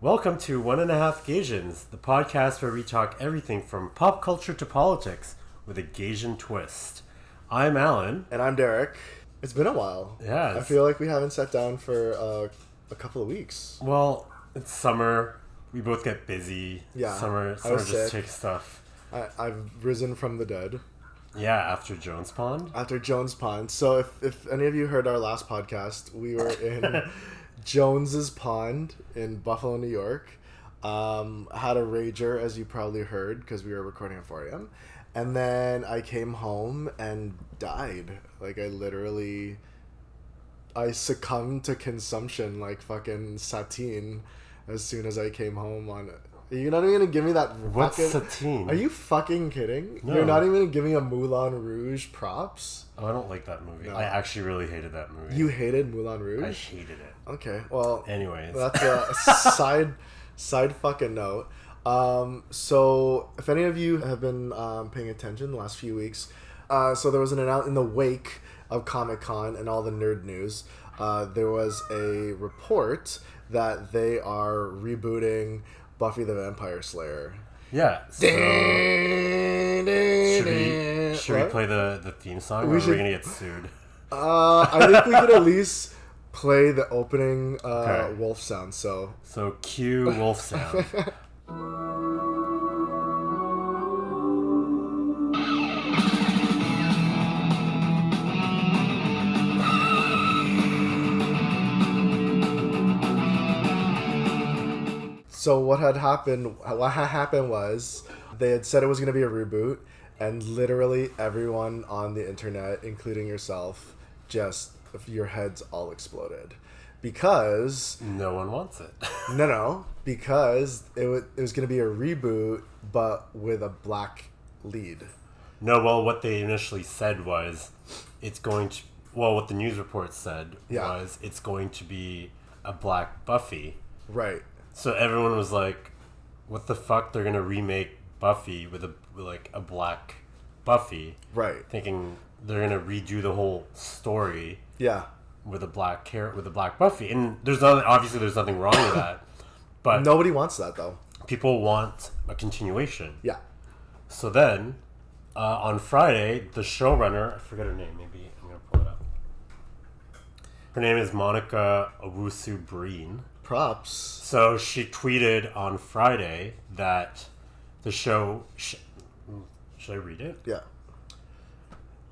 Welcome to One and a Half Gaysians, the podcast where we talk everything from pop culture to politics with a Gaysian twist. I'm Allan. And I'm Derek. It's been a while. Yeah. I feel like we haven't sat down for a couple of weeks. Well, it's summer. We both get busy. Yeah. Summer just takes stuff. I've risen from the dead. Yeah, after Jones Pond. After Jones Pond. So if any of you heard our last podcast, we were in Jones's Pond in Buffalo, New York. Had a rager, as you probably heard, because we were recording at 4 a.m. And then I came home and died. Like, I succumbed to consumption like fucking Satine as soon as I came home on it. You're not even gonna give me that. What's Satine? Are you fucking kidding? No. You're not even gonna give me a Moulin Rouge props? Oh, I don't like that movie. No. I actually really hated that movie. You hated Moulin Rouge? I hated it. Okay, well. Anyways. That's a side fucking note. So if any of you have been paying attention the last few weeks, so there was an announcement in the wake of Comic-Con and all the nerd news. There was a report that they are rebooting Buffy the Vampire Slayer. Yeah. So should we play the theme song, or are we gonna get sued? I think we could at least play the opening wolf sound. So cue wolf sound. So what had happened was they had said it was going to be a reboot, and literally everyone on the internet, including yourself, just your heads all exploded. Because... No one wants it. No, because it was going to be a reboot, but with a black lead. No, well, what they initially said was it's going to... Well, what the news report said was it's going to be a black Buffy. Right. So everyone was like, what the fuck? They're going to remake Buffy with a black Buffy. Right. Thinking they're going to redo the whole story. Yeah. With a black Buffy. And there's nothing wrong with that. But nobody wants that, though. People want a continuation. Yeah. So then, on Friday, the showrunner, I forget her name, maybe I'm going to pull it up. Her name is Monica Owusu-Breen. Props. So she tweeted on Friday that the show... should I read it? Yeah.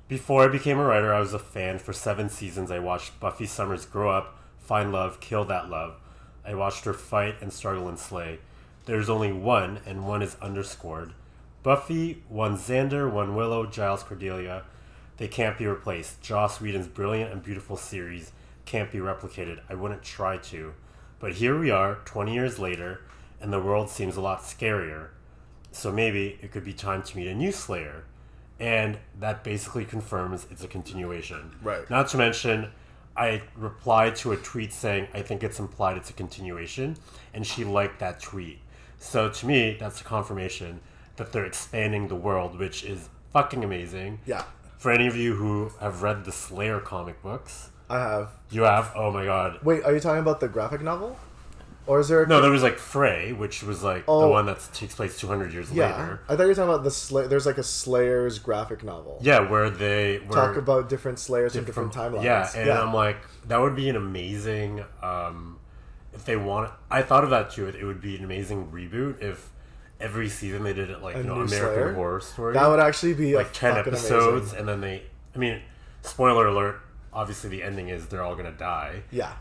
Before I became a writer, I was a fan. For 7 seasons, I watched Buffy Summers grow up, find love, kill that love. I watched her fight and struggle and slay. There's only one, and one is underscored. Buffy, one Xander, one Willow, Giles, Cordelia. They can't be replaced. Joss Whedon's brilliant and beautiful series can't be replicated. I wouldn't try to. But here we are, 20 years later, and the world seems a lot scarier. So maybe it could be time to meet a new Slayer. And that basically confirms it's a continuation. Right. Not to mention, I replied to a tweet saying, I think it's implied it's a continuation. And she liked that tweet. So to me, that's a confirmation that they're expanding the world, which is fucking amazing. Yeah. For any of you who have read the Slayer comic books. I have. You have? Oh my god. Wait, are you talking about the graphic novel? Or is there... No, there was Frey, which was the one that takes place 200 years later. I thought you were talking about there's a Slayer's graphic novel. Yeah, where they... talk about different Slayers from different timelines. Yeah, and I'm like, that would be an amazing... if they want... I thought of that too. It would be an amazing reboot if every season they did it American Slayer? Horror Story. That would actually be 10 episodes, amazing. and then they... I mean, spoiler alert, obviously the ending is they're all gonna die. Yeah.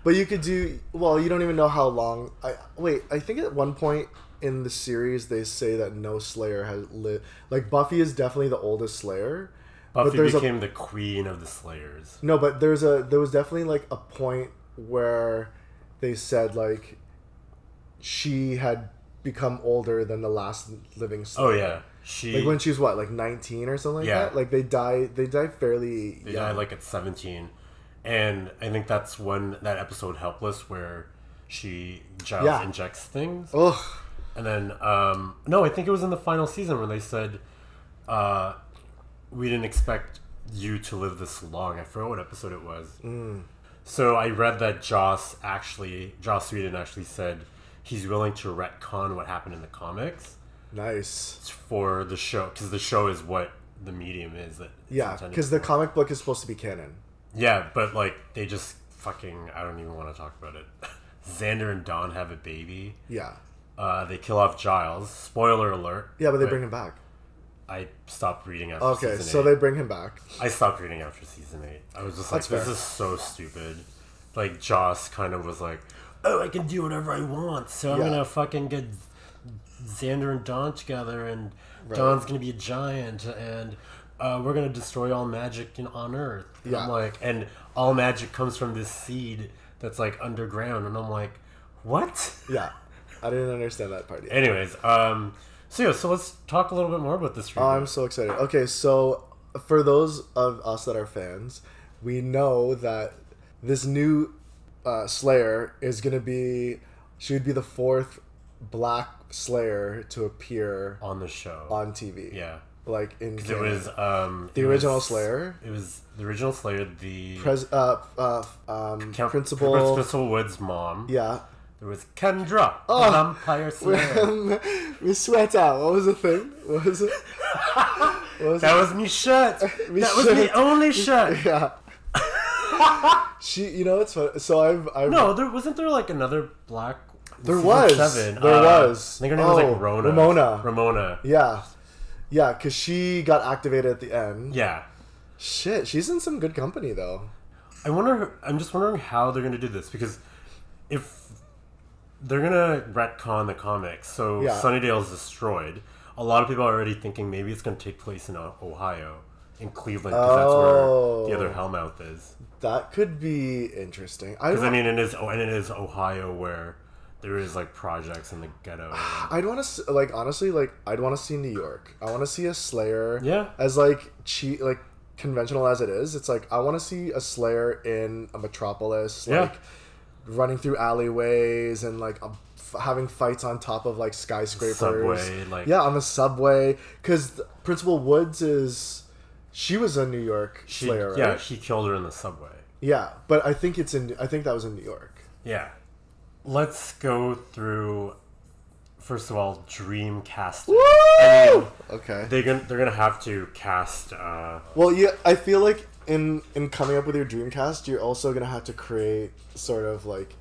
But you could do... Well, you don't even know how long... I think at one point in the series they say that no Slayer has lived... Buffy is definitely the oldest Slayer. Buffy became the queen of the Slayers. No, but there was definitely a point where they said she had become older than the last living Slayer. Oh yeah. When she was 19 or something like that? They die fairly They young. die at 17. And I think that's when that episode Helpless where Giles injects things. Ugh. And then no, I think it was in the final season where they said we didn't expect you to live this long. I forgot what episode it was. So I read that Joss Whedon actually said he's willing to retcon what happened in the comics Nice. for the show, because the show is what the medium is. That it's Yeah, intended because the for. comic book is supposed to be canon. Yeah, but like they just fucking, I don't even want to talk about it. Xander and Dawn have a baby. Yeah. They kill off Giles. Spoiler alert. Yeah, but they bring him back. I stopped reading after Okay, season 8. so they bring him back. I stopped reading after season 8. I was just like, That's this fair. is so stupid. Like, Joss kind of was like, oh, I can do whatever I want, so I'm Yeah. gonna fucking get Xander and Dawn together, and Right. Dawn's gonna be a giant, and we're gonna destroy all magic on Earth. And I'm Yeah. like, and all magic comes from this seed that's like underground, and I'm like, what? Yeah. I didn't understand that part yet. Anyways, so let's talk a little bit more about this Oh, reboot. I'm so excited. Okay, so for those of us that are fans, we know that this new Slayer is going to be... She would be the 4th Black Slayer to appear on the show. on TV. Yeah. Like in It canon. was The original Slayer? It was the original Slayer. The Principal... Wood's mom. Yeah. There was Kendra, Oh. the vampire slayer. Miss Sweater. What was the thing? What was it? What was That it? was me shirt. Me That was shirt. the only shirt. Yeah. You know, it's fun. So I've No, wasn't there like another black. There season was. 7? There was. I think her name was like Ramona. Ramona. Yeah. Yeah, because she got activated at the end. Yeah. Shit, she's in some good company, though. I'm just wondering how they're gonna do this, because if they're gonna retcon the comics, so Yeah. Sunnydale's destroyed. A lot of people are already thinking maybe it's gonna take place in Ohio, in Cleveland, because that's where the other Hellmouth is. That could be interesting. Because I mean, it is Ohio where there is like projects in the ghetto. I'd want to like honestly, like I'd want to see New York. I want to see a Slayer. Yeah. As like like conventional as it is, it's like I want to see a Slayer in a metropolis, Yeah. like running through alleyways and like having fights on top of like skyscrapers. Subway, like Yeah, on the subway. Because Principal Woods she was a New York Slayer, right? Yeah, she killed her in the subway. Yeah, but I think that was in New York. Yeah. Let's go through. First of all, dream casting. Woo! I mean, Okay. they're gonna have to cast. Well, yeah, I feel like in coming up with your dream cast, you're also gonna have to create sort of like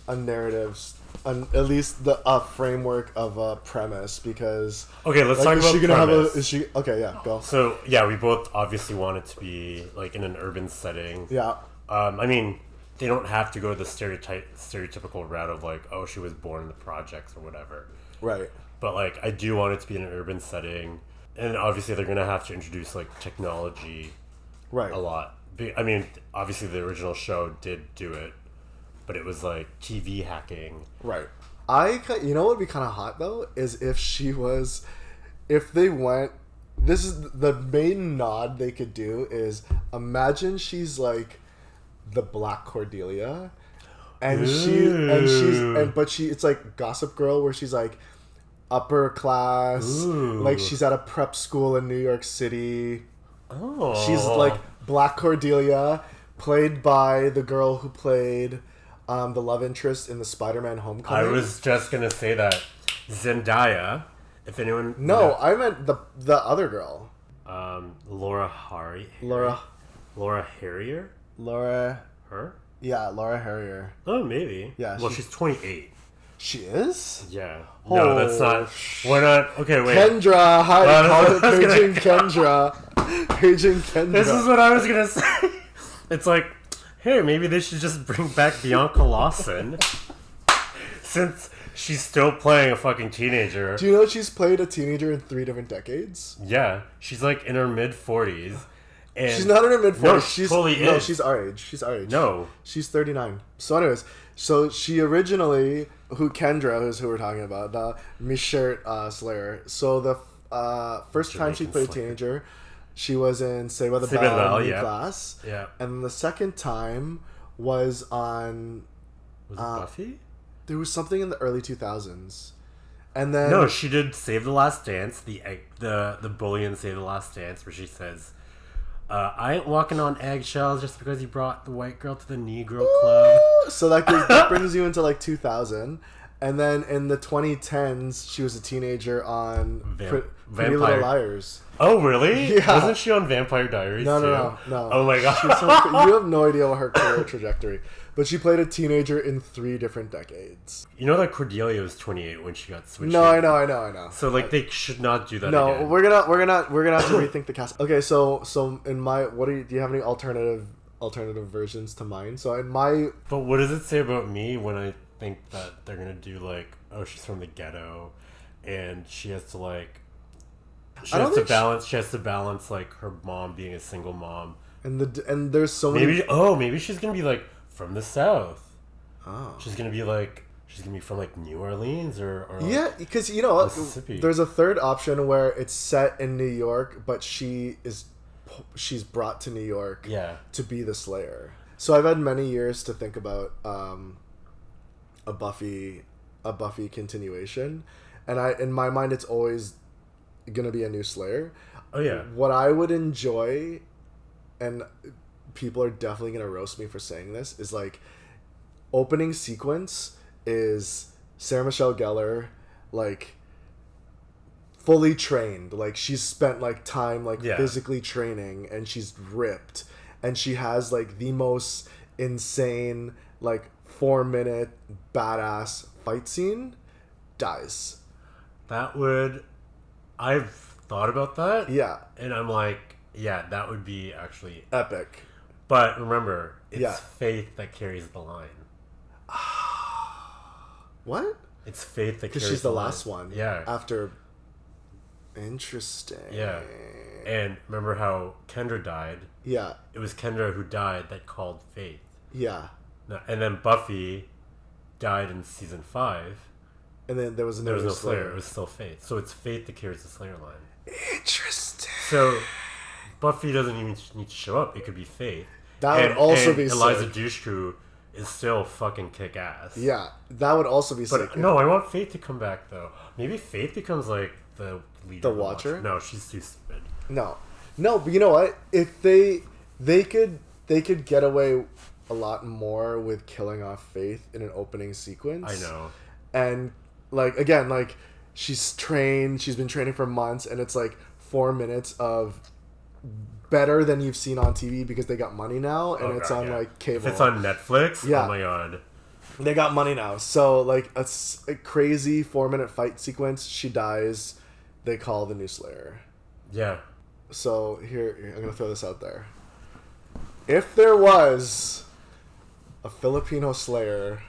a narrative, at least a framework of a premise, because Okay, let's like, talk about premise. is she okay? Yeah, go. So yeah, we both obviously want it to be like in an urban setting. Yeah, I mean, they don't have to go the stereotypical route of like, oh, she was born in the projects or whatever. right. But like, I do want it to be in an urban setting, and obviously they're gonna have to introduce like technology Right. a lot. I mean, obviously the original show did do it, but it was like TV hacking. Right. You know what would be kind of hot though is if they went. This is the main nod they could do is imagine she's like the Black Cordelia, and it's like Gossip Girl where she's like upper class, Ooh. like she's at a prep school in New York City. Oh, She's like Black Cordelia, played by the girl who played the love interest in the Spider-Man Homecoming. I was just gonna say that Zendaya. If anyone, No, I meant the other girl. Laura Harry, Laura. Laura Harrier, her. Yeah, Laura Harrier. Oh, maybe. Yeah, Well, she's 28. She is? Yeah. No, that's not. We're not. Okay, wait. Kendra. Hi, No, no, no, Paging Kendra. Paging Kendra. This is what I was gonna say. It's like, hey, maybe they should just bring back Bianca Lawson, since she's still playing a fucking teenager. Do you know she's played a teenager in 3 different decades? Yeah, she's like in her mid-40s. And She's not in her mid-40s. No, she's totally No, is. she's our age. She's our age. No. She's 39. So anyways, she originally, Kendra is who we're talking about, the Michert Slayer. So the first time she Jamaican played a Slayer. teenager, she was in Saved by the Saved by the Bell Bell, new yeah. class. Yeah. And the second time was on... Was it Buffy? There was something in the early 2000s. And then... No, she did Save the Last Dance, the bully in Save the Last Dance, where she says, I ain't walking on eggshells just because you brought the white girl to the Negro club. So that brings you into like 2000. And then in the 2010s, she was a teenager on Pretty Little Liars. Oh, really? Yeah. Wasn't she on Vampire Diaries too? No. Oh my god. You have no idea what her career trajectory. But she played a teenager in 3 different decades. You know that Cordelia was 28 when she got switched. No, I know. So like they should not do that. No, again. we're gonna have to rethink the cast. Okay, so in my do you have any alternative versions to mine? So in my But what does it say about me when I think that they're gonna do like, oh, she's from the ghetto, and she has to like, she has to balance like her mom being a single mom, and there's so many. Maybe she's gonna be like from the South. Oh, she's gonna be from like New Orleans or like, yeah, because you know there's a third option where it's set in New York, but she's brought to New York to be the Slayer. So I've had many years to think about a Buffy continuation, and in my mind it's always gonna be a new Slayer. Oh yeah. What I would enjoy, and people are definitely gonna roast me for saying this, is like opening sequence is Sarah Michelle Gellar, like fully trained, like she's spent like time physically training, and she's ripped, and she has like the most insane like 4-minute badass fight scene, dies. I've thought about that. Yeah. And I'm like, yeah, that would be actually epic. But remember, it's Faith that carries the line. What? It's Faith that carries the line. Because she's the last one. Yeah. After. Interesting. Yeah. And remember how Kendra died? Yeah. It was Kendra who died that called Faith. Yeah. And then Buffy died in season 5. And then there was no Slayer. It was still Faith. So it's Faith that carries the Slayer line. Interesting. So Buffy doesn't even need to show up. It could be Faith. That would also be Eliza sick. Dushku is still fucking kick ass. Yeah, that would also be sick. No, I want Faith to come back though. Maybe Faith becomes like the leader. The Watcher? No, she's too stupid. No, but you know what? If they could get away a lot more with killing off Faith in an opening sequence. I know. And like again, like she's been training for months, and it's like 4 minutes of better than you've seen on TV because they got money now, and it's on like cable. If it's on Netflix, yeah. Oh my god. They got money now. So like a crazy 4-minute fight sequence, she dies, they call the new Slayer. Yeah. So here, I'm gonna throw this out there. If there was a Filipino Slayer,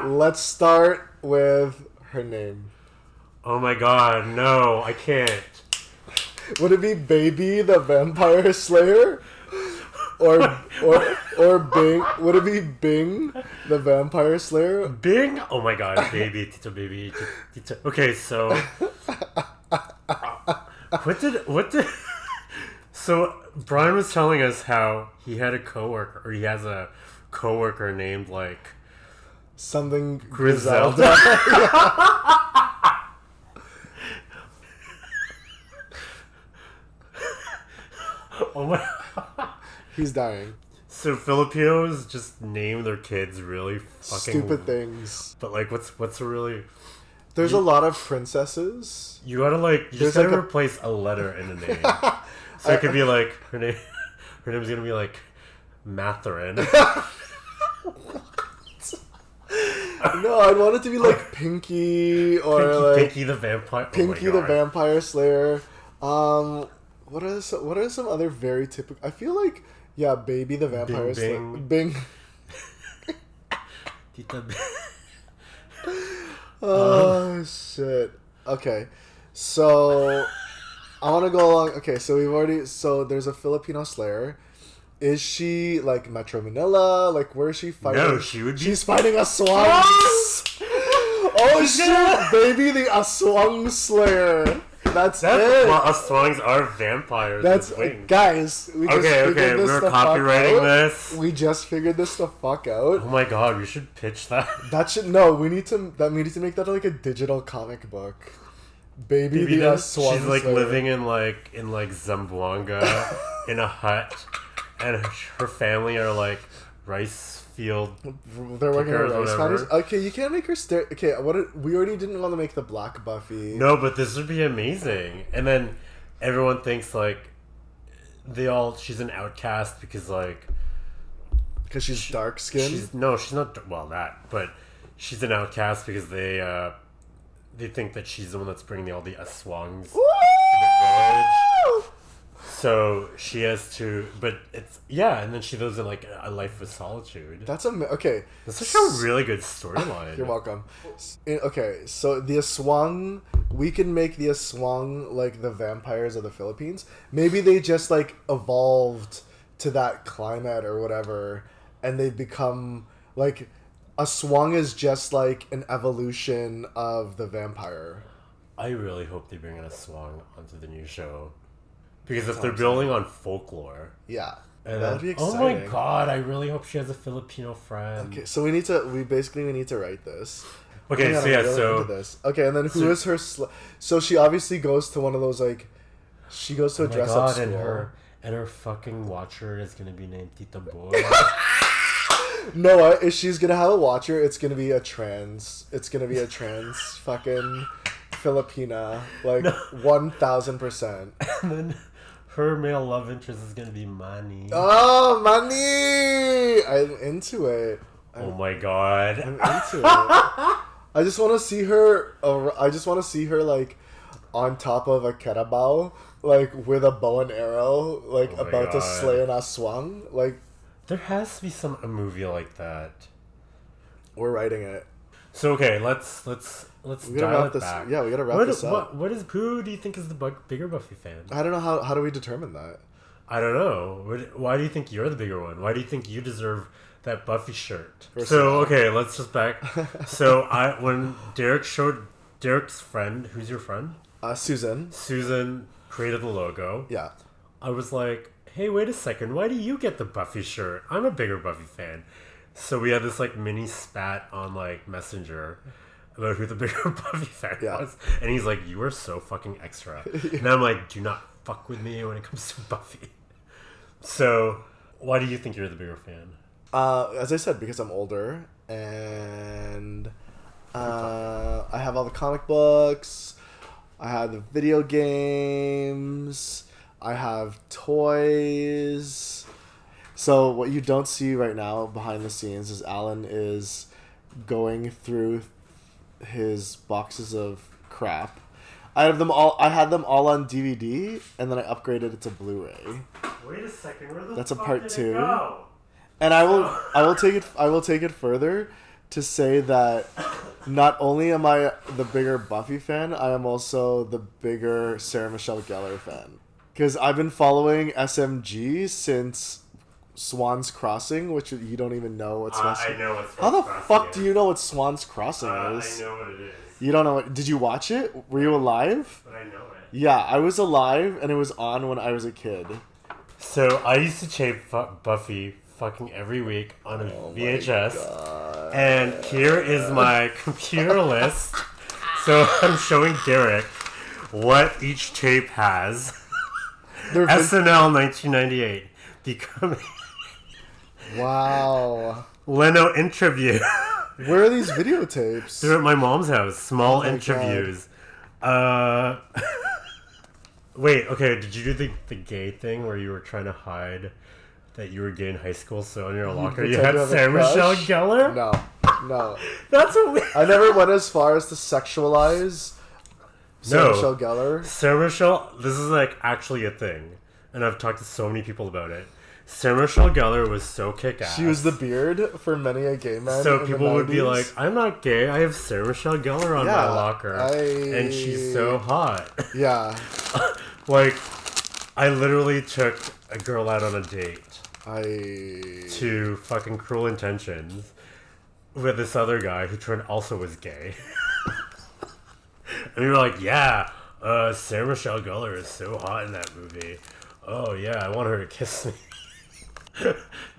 let's start with her name. Oh my god, no, I can't. Would it be Baby the Vampire Slayer? Or Bing? Would it be Bing the Vampire Slayer? Bing? Oh my god, baby, Tito, baby, Tito. Okay, so what did so Brian was telling us how he has a coworker named like something Griselda. Oh my. He's dying. So Filipinos just name their kids really fucking stupid things. But like, what's a really? There's a lot of princesses. You gotta replace a letter in a name. So it could be like her name's gonna be like Matherin. No, I'd want it to be like Pinky or Pinky the Vampire. Pinky the Vampire Slayer. What are some other very typical? I feel like Baby the Vampire Slayer. Bing. Oh shit. Okay, so I want to go along. Okay, so there's a Filipino Slayer. Is she like Metro Manila? Like where is she fighting? No, she's fighting Aswang. Oh shit, Baby the Aswang Slayer. That's it. Well, Aswangs are vampires. Guys. We just figured this we're the copywriting fuck out. this. We just figured this the fuck out. Oh my god, we should pitch that. We need to make that like a digital comic book. Baby the Aswang She's like Slayer. living in Zamboanga in a hut, and her family are like rice field. They're working on pickers, rice whatever. paddies. Okay, you can't make her stare. Okay, we already didn't want to make the black Buffy. No, but this would be amazing. And then everyone thinks like she's an outcast because like Because she's dark skinned. she's not but she's an outcast because they think that she's the one that's bringing all the Aswangs to the village. So she has to, but and then she lives in like a life of solitude. That's okay. That's such a really good storyline. You're welcome. Okay, so the Aswang, we can make the Aswang like the vampires of the Philippines. Maybe they just like evolved to that climate or whatever, and they've become like Aswang is just like an evolution of the vampire. I really hope they bring in a Aswang onto the new show. Because if they're building on folklore, Yeah, and that would be exciting. oh my god, I really hope she has a Filipino friend. Okay, so we need to write this. Okay, so Into this. Okay, and then who is her? So she obviously goes to one of those like, she goes to a dress up school. And her fucking watcher is gonna be named Tita Boy. No, if she's gonna have a watcher, it's gonna be a trans. It's gonna be a trans fucking Filipina, like 1000%. And then her male love interest is gonna be Manny. Oh, money! I'm into it. Oh my god. I'm into it. I just want to see her. I just want to see her like on top of a carabao, like with a bow and arrow, like Oh my about to God. slay an aswang. Like There has to be a movie like that. we're writing it. So okay, let's We gotta dial wrap it this. back. Yeah, we gotta wrap this up. Who do you think is the bigger Buffy fan? I don't know how do we determine that. I don't know. Why do you think you're the bigger one? Why do you think you deserve that Buffy shirt? First So of all- okay, let's just back. So when Derek showed Derek's friend, who's your friend? Susan. Susan created the logo. Yeah. I was like, hey, wait a second. Why do you get the Buffy shirt? I'm a bigger Buffy fan. So we had this like mini spat on like Messenger about who the bigger Buffy fan Yeah. was, and he's like, you are so fucking extra. And I'm like, do not fuck with me when it comes to Buffy. So why do you think you're the bigger fan? As I said, because I'm older and I have all the comic books. I have the video games. I have toys. So what you don't see right now behind the scenes is Allan is going through his boxes of crap. I had them all on DVD, and then I upgraded it to Blu-ray. Wait a second, where the That's a fuck part did it 2. go? And I will take it further to say that not only am I the bigger Buffy fan, I am also the bigger Sarah Michelle Gellar fan. Because I've been following SMG since Swan's Crossing, which you don't even know what Swan's I know what How the Swan's fuck Crossing do you know what Swan's Crossing is? I know what it is, You don't know what... Did you watch it? Were you alive? but I know it. Yeah, I was alive, and it was on when I was a kid. So I used to tape Buffy fucking every week on a VHS. And here is my computer list. So I'm showing Derek what each tape has. They're vin- SNL 1998. Becoming Wow. Leno interview. Where are these videotapes? They're at my mom's house. Small Oh my interviews. Wait, okay, did you do the gay thing where you were trying to hide that you were gay in high school, so in your locker you pretend had to have a Sarah Michelle crush? Gellar? No. That's what we... I never went as far as to sexualize Sarah No. Michelle Gellar. Sarah Michelle, this is like actually a thing, and I've talked to so many people about it. Sarah Michelle Gellar was so kick-ass. She was the beard for many a gay man. So in people the would be 90s. like, I'm not gay, I have Sarah Michelle Gellar on my locker. And she's so hot. Yeah. Like, I literally took a girl out on a date to fucking Cruel Intentions with this other guy who also was gay. And we were like, yeah, Sarah Michelle Gellar is so hot in that movie. Oh yeah, I want her to kiss me.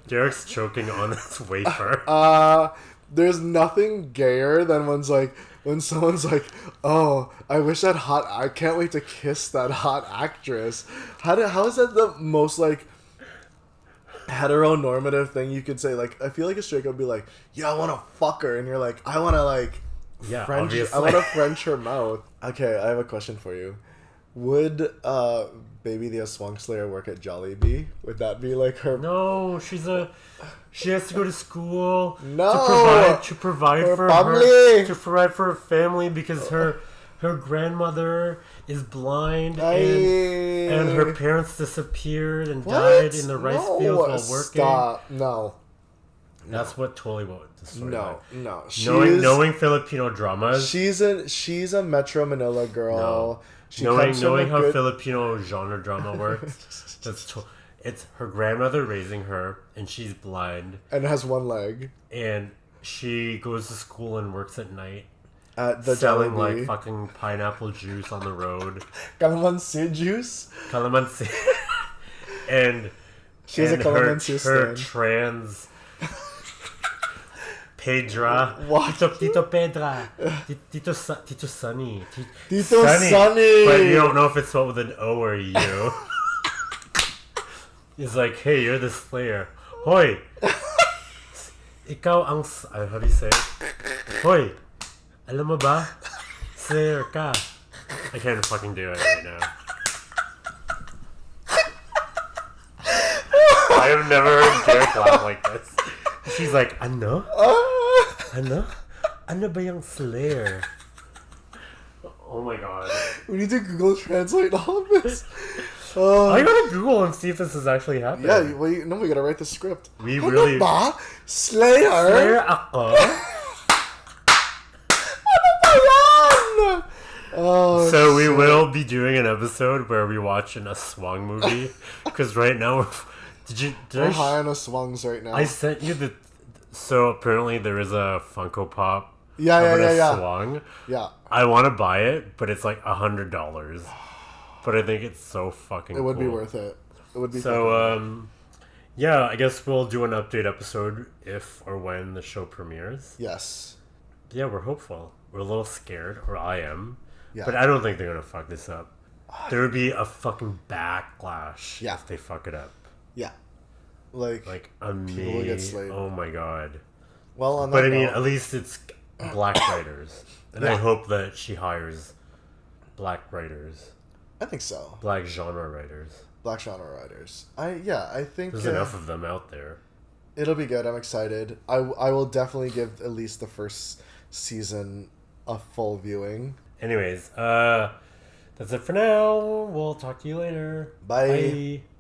Derek's choking on this wafer. There's nothing gayer than one's like, when someone's like, "Oh, I wish that hot. I can't wait to kiss that hot actress." How is that the most like heteronormative thing you could say? Like, I feel like a straight guy would be like, "Yeah, I want to fuck her," and you're like, "I want to like Yeah, French. obviously. I want to French her mouth." Okay, I have a question for you. Would Baby the Aswang Slayer work at Jollibee? Would that be like her? No, she has to go to school No, to provide her for family. her family because her grandmother is blind Aye. and her parents disappeared and What? died in the rice No, fields while working. Stop. No. That's what totally what the story. No. Knowing Filipino dramas. She's a Metro Manila girl. No. She knowing how Filipino genre drama works. It's her grandmother raising her, and she's blind, and has one leg, and she goes to school and works at night at the selling Jollibee. like fucking pineapple juice on the road, Calamansi juice. calamansi, and She has a calamansi her stand. trans Pedra, What? Tito Pedra, Tito Sunny, Tito Sunny. but you don't know if it's spelled with an O or a U. He's like, hey, you're the Slayer. Hoy! Ikaw ang... how do you say it? Hoy! Alam mo ba? Slayer ka. I can't fucking do it right now. I have never heard Derek laugh like this. She's like, ano? Ano? Ano ba yung Slayer? Oh my god. We need to Google Translate all of this. I gotta Google and see if this is actually happening. Yeah, no, we gotta write the script. We Ano really... ba? Slayer? Slayer ako? Ano ba yan? Oh, So we will be doing an episode where we watch an Aswang movie. Because right now we're... We're high on the swungs right now. I sent you the... So apparently there is a Funko Pop Yeah. of an Aswang. Yeah. I want to buy it, but it's like $100. But I think it's so fucking It would be cool. worth it. It would be So, yeah, I guess we'll do an update episode if or when the show premieres. Yes. Yeah, we're hopeful. We're a little scared, or I am. Yeah. But I don't think they're going to fuck this up. There would be a fucking backlash Yeah. if they fuck it up. Yeah. Like People will get slayed. Oh my god. well, on that But I mean, note, at least it's black writers. And I Yeah. hope that she hires black writers. I think so. Black genre writers. Black genre writers. I think There's enough of them out there. it'll be good. I'm excited. I will definitely give at least the first season a full viewing. Anyways, that's it for now. We'll talk to you later. Bye. Bye.